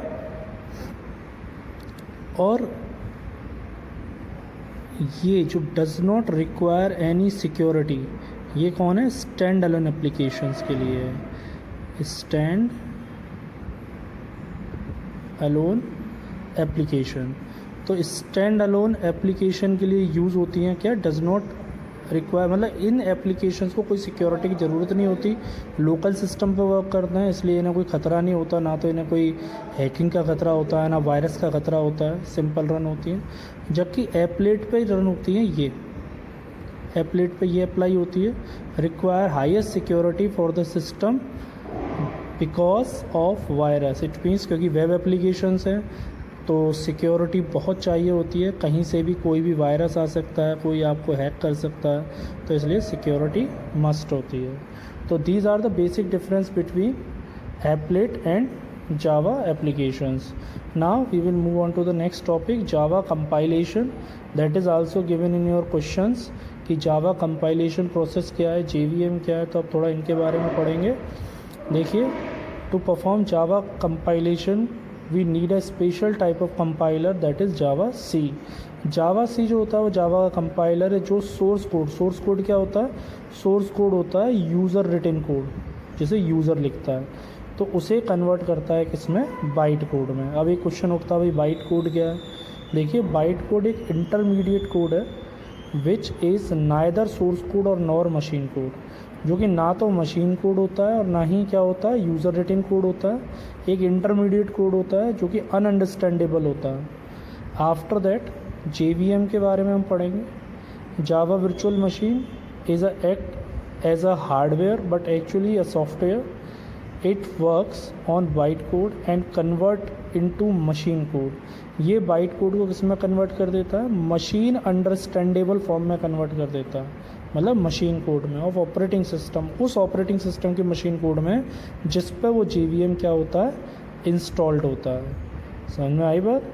और ये जो does not require any security, ये कौन है, स्टैंड अलोन एप्लीकेशंस के लिए है, स्टैंड अलोन एप्लीकेशन। तो स्टैंड अलोन एप्लीकेशन के लिए यूज़ होती हैं क्या, डज नॉट रिक्वायर, मतलब इन एप्लीकेशंस को कोई सिक्योरिटी की ज़रूरत नहीं होती, लोकल सिस्टम पे वर्क करते हैं इसलिए इन्हें कोई ख़तरा नहीं होता, ना तो इन्हें कोई हैकिंग का ख़तरा होता है, ना वायरस का ख़तरा होता है, सिंपल रन होती हैं। जबकि एप्लेट पे रन होती हैं, ये एप्लेट पे ये अप्लाई होती है, require highest security for the system because of virus. It means क्योंकि वेब एप्लीकेशंस हैं तो सिक्योरिटी बहुत चाहिए होती है, कहीं से भी कोई भी वायरस आ सकता है, कोई आपको हैक कर सकता है, तो इसलिए सिक्योरिटी मस्ट होती है। तो these are the basic difference between applet and Java applications. Now we will move on to the next topic, Java compilation. That is also given in your questions कि Java compilation process क्या है, JVM क्या है, तो अब थोड़ा इनके बारे में पढ़ेंगे। देखिए, to perform Java compilation we need a special type of compiler that is Java C. Java C जो होता है वो जावा का कंपाइलर है जो सोर्स कोड क्या होता है, सोर्स कोड होता है यूज़र रिटन कोड, जिसे यूज़र लिखता है, तो उसे कन्वर्ट करता है किसमें, बाइट कोड में। अब एक क्वेश्चन उठता है भाई बाइट कोड क्या है। देखिए, बाइट कोड एक इंटरमीडिएट कोड है which is neither source code और नॉर मशीन कोड, जो कि ना तो मशीन कोड होता है और ना ही क्या होता है, यूज़र रिटन कोड होता है। एक इंटरमीडिएट कोड होता है जो कि अनअंडरस्टैंडेबल होता है। आफ्टर दैट JVM के बारे में हम पढ़ेंगे। Java virtual machine is a act as a hardware but actually a software. It works on byte code and convert into machine code. ये बाइट कोड को किस में कन्वर्ट कर देता है, मशीन अंडरस्टैंडेबल फॉर्म में कन्वर्ट कर देता है, मतलब मशीन कोड में ऑफ ऑपरेटिंग सिस्टम, उस ऑपरेटिंग सिस्टम की मशीन कोड में जिस पर वो JVM क्या होता है, इंस्टॉल्ड होता है। समझ में आई बात।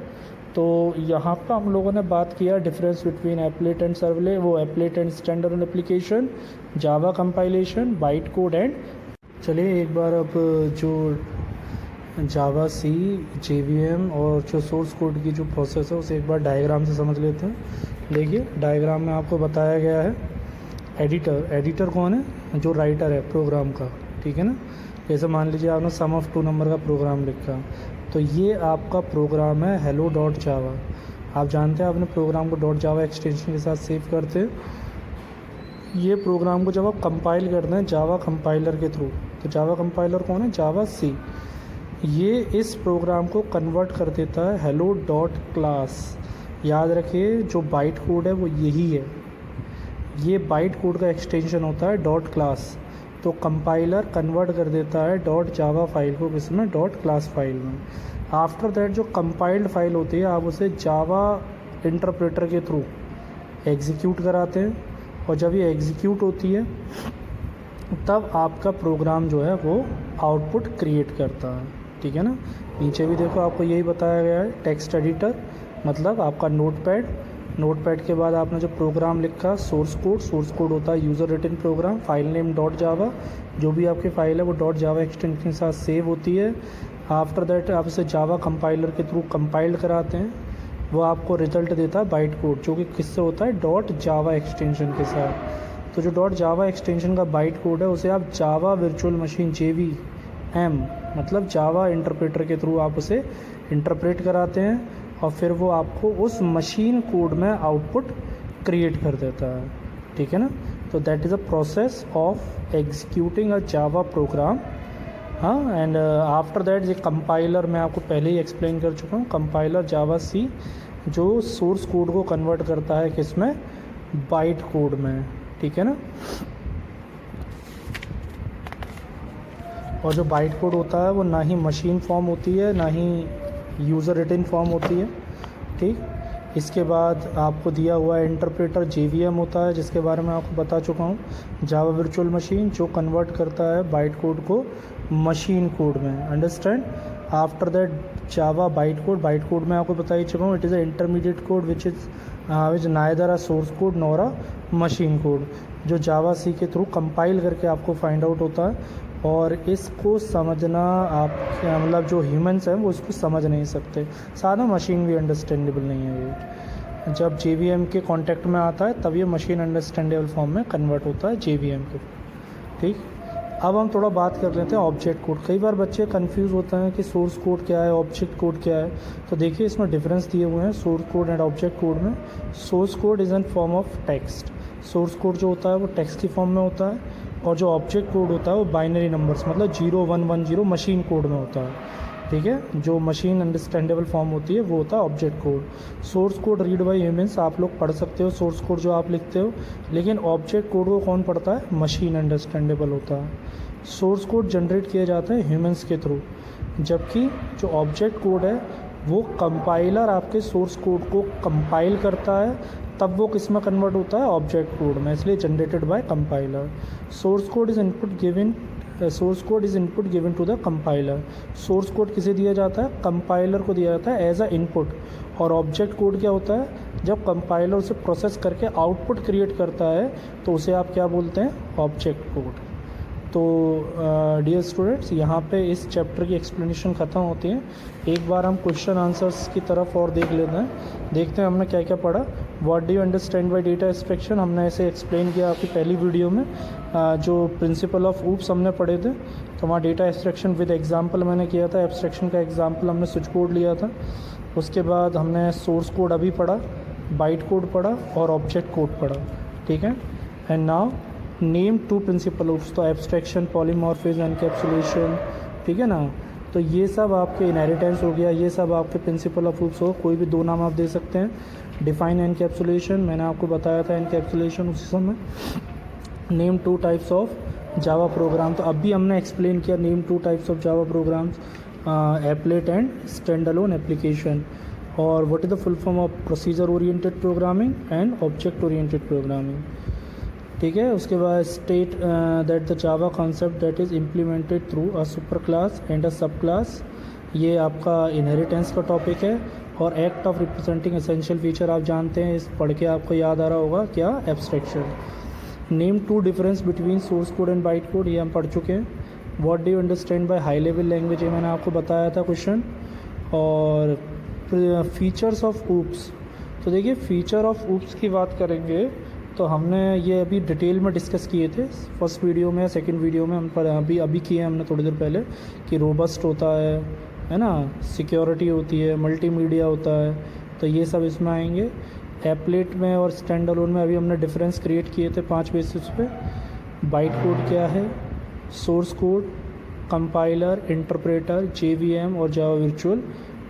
तो यहाँ पर हम लोगों ने बात किया difference between applet and servlet, वो applet and stand alone application, Java compilation, byte code and. चलिए एक बार अब जो जावा सी, JVM और जो सोर्स कोड की जो प्रोसेस है उसे एक बार डायग्राम से समझ लेते हैं। देखिए, डायग्राम में आपको बताया गया है एडिटर कौन है, जो राइटर है प्रोग्राम का, ठीक है ना। जैसे मान लीजिए आपने सम ऑफ 2 नंबर का प्रोग्राम लिखा, तो ये आपका प्रोग्राम है hello.java। आप जानते हैं आपने प्रोग्राम को .java एक्सटेंशन के साथ सेव करते हैं। ये प्रोग्राम को जब आप कंपाइल करते हैं जावा कंपाइलर के थ्रू, तो जावा कंपाइलर कौन है, जावा सी। ये इस प्रोग्राम को कन्वर्ट कर देता है hello.class। याद रखिए, जो बाइट कोड है वो यही है, ये बाइट कोड का एक्सटेंशन होता है .class। तो कंपाइलर कन्वर्ट कर देता है .java फाइल को किसमें, .class फाइल में। आफ्टर दैट जो कंपाइल्ड फाइल होती है आप उसे जावा इंटरप्रेटर के थ्रू एग्जीक्यूट कराते हैं, और जब ये एग्जीक्यूट होती है तब आपका प्रोग्राम जो है वो आउटपुट क्रिएट करता है, ठीक है ना। नीचे भी देखो आपको यही बताया गया है, टेक्स्ट एडिटर मतलब आपका नोटपैड के बाद आपने जो प्रोग्राम लिखा, सोर्स कोड होता है user written program, file name .java, जो भी आपकी फ़ाइल है वो .java एक्सटेंशन के साथ सेव होती है। आफ्टर दैट आप इसे जावा कंपाइलर के थ्रू कंपाइल्ड कराते हैं, वो आपको रिजल्ट देता है बाइट कोड, जो कि किससे होता है, .java एक्सटेंशन के साथ। तो जो .java एक्सटेंशन का बाइट कोड है उसे आप जावा वर्चुअल मशीन JVM मतलब जावा इंटरप्रेटर के थ्रू आप उसे इंटरप्रेट कराते हैं, और फिर वो आपको उस मशीन कोड में आउटपुट क्रिएट कर देता है, ठीक है ना। तो that is a process of executing a Java programme. हाँ, एंड आफ्टर दैट ये कंपाइलर मैं आपको पहले ही एक्सप्लेन कर चुका हूँ, कंपाइलर जावा सी जो सोर्स कोड को कन्वर्ट करता है किसमें, बाइट कोड में, ठीक है ना। और जो बाइट कोड होता है वो ना ही मशीन फॉर्म होती है ना ही यूज़र रिटन फॉर्म होती है, ठीक। इसके बाद आपको दिया हुआ है इंटरप्रेटर JVM होता है, जिसके बारे में आपको बता चुका हूँ। जावा वर्चुअल मशीन जो कन्वर्ट करता है बाइट कोड को मशीन कोड में, understand. After that Java byte code में आपको बता ही चुका हूँ, it is a intermediate code which neither a source code nor a machine code, जो जावा सी के थ्रू कंपाइल करके आपको फाइंड आउट होता है। और इसको समझना आप मतलब जो ह्यूमंस हैं वो इसको समझ नहीं सकते, सारा मशीन भी अंडरस्टैंडेबल नहीं है ये। जब JVM के कांटेक्ट में आता है तब ये मशीन अंडरस्टैंडेबल फॉर्म में कन्वर्ट होता है JVM के। ठीक, अब हम थोड़ा बात कर लेते हैं ऑब्जेक्ट कोड। कई बार बच्चे कंफ्यूज होते हैं कि सोर्स कोड क्या है, ऑब्जेक्ट कोड क्या है। तो देखिए इसमें डिफरेंस दिए हुए हैं source code and object code में। Source code is an form of text. Source code जो होता है वो टेक्स्ट की फॉर्म में होता है, और जो ऑब्जेक्ट कोड होता है वो बाइनरी नंबर्स मतलब 0110 मशीन कोड में होता है। ठीक है, जो मशीन अंडरस्टैंडेबल फॉर्म होती है वो होता है object code. Source code read by humans, आप लोग पढ़ सकते हो सोर्स कोड जो आप लिखते हो, लेकिन ऑब्जेक्ट कोड को कौन पढ़ता है, मशीन अंडरस्टैंडेबल होता है। सोर्स कोड जनरेट किया जाता है ह्यूमंस के थ्रू, जबकि जो ऑब्जेक्ट कोड है वो कंपाइलर आपके सोर्स कोड को कंपाइल करता है, तब वो किस में कन्वर्ट होता है, ऑब्जेक्ट कोड में, इसलिए generated by compiler. Source code is input given to the compiler. Source code किसे दिया जाता है, कंपाइलर को दिया जाता है एज अ इनपुट। और ऑब्जेक्ट कोड क्या होता है, जब कंपाइलर उसे प्रोसेस करके आउटपुट क्रिएट करता है तो उसे आप क्या बोलते हैं, ऑब्जेक्ट कोड। तो डियर स्टूडेंट्स, यहाँ पे इस चैप्टर की एक्सप्लेनेशन ख़त्म होती है। एक बार हम क्वेश्चन आंसर्स की तरफ और देख लेते हैं, देखते हैं हमने क्या क्या पढ़ा। What do you understand bye data abstraction, हमने ऐसे एक्सप्लेन किया आपकी पहली वीडियो में। जो प्रिंसिपल ऑफ ऊप्स हमने पढ़े थे, तो वहाँ डेटा एब्स्ट्रैक्शन विद एग्जाम्पल मैंने किया था। एब्स्ट्रैक्शन का एग्जाम्पल हमने स्विच कोड लिया था। उसके बाद हमने सोर्स कोड अभी पढ़ा, बाइट कोड पढ़ा और ऑब्जेक्ट कोड पढ़ा। ठीक है, and now name two principle of, तो एब्स्ट्रैक्शन, पॉलीमॉर्फिज्म, एनकैप्सुलेशन। ठीक है ना, तो ये सब आपके इनहेरिटेंस हो गया, ये सब आपके प्रिंसिपल ऑफ ऊप्स हो। कोई भी दो नाम आप दे सकते हैं। डिफाइन एनकैप्सुलेशन, मैंने आपको बताया था एनकैप्सुलेशन उसी समय। Name two types of Java program, तो अभी हमने एक्सप्लेन किया name two types of Java programs, applet and stand alone application. और what is the full form of procedure oriented programming and object oriented programming. ठीक है, उसके बाद state that the Java concept that is implemented through a super class and a sub class, ये आपका inheritance का topic है। और act of representing essential feature आप जानते हैं, इस पढ़ के आपको याद आ रहा होगा क्या, abstraction. Name two difference between source code and byte code, ये हम पढ़ चुके हैं। What do you understand by high level language, ये मैंने आपको बताया था क्वेश्चन। और फीचर्स ऑफ ऊप्स, तो देखिए फीचर ऑफ ऊप्स की बात करेंगे तो हमने ये अभी डिटेल में डिस्कस किए थे फर्स्ट वीडियो में या सेकंड वीडियो में। हम पर अभी किए हैं हमने थोड़ी देर पहले, कि रोबस्ट होता है ना, सिक्योरिटी होती है, मल्टीमीडिया होता है, तो ये सब इसमें आएंगे। एप्लेट में और स्टैंड अलोन में अभी हमने डिफरेंस क्रिएट किए थे 5 बेसिस पे। बाइट कोड क्या है, source code, compiler, interpreter, JVM और जावा वर्चुअल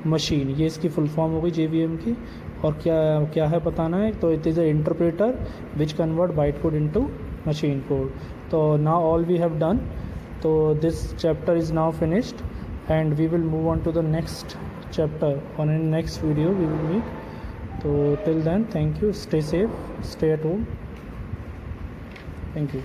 मशीन, ये इसकी फुल फॉर्म हो गई JVM की। और क्या है बताना है, तो it is a interpreter which convert byte code into machine code. तो now all we have done, तो this chapter is now finished and we will move on to the next chapter on in next video we will meet. तो till then, thank you, stay safe, stay at home, thank you.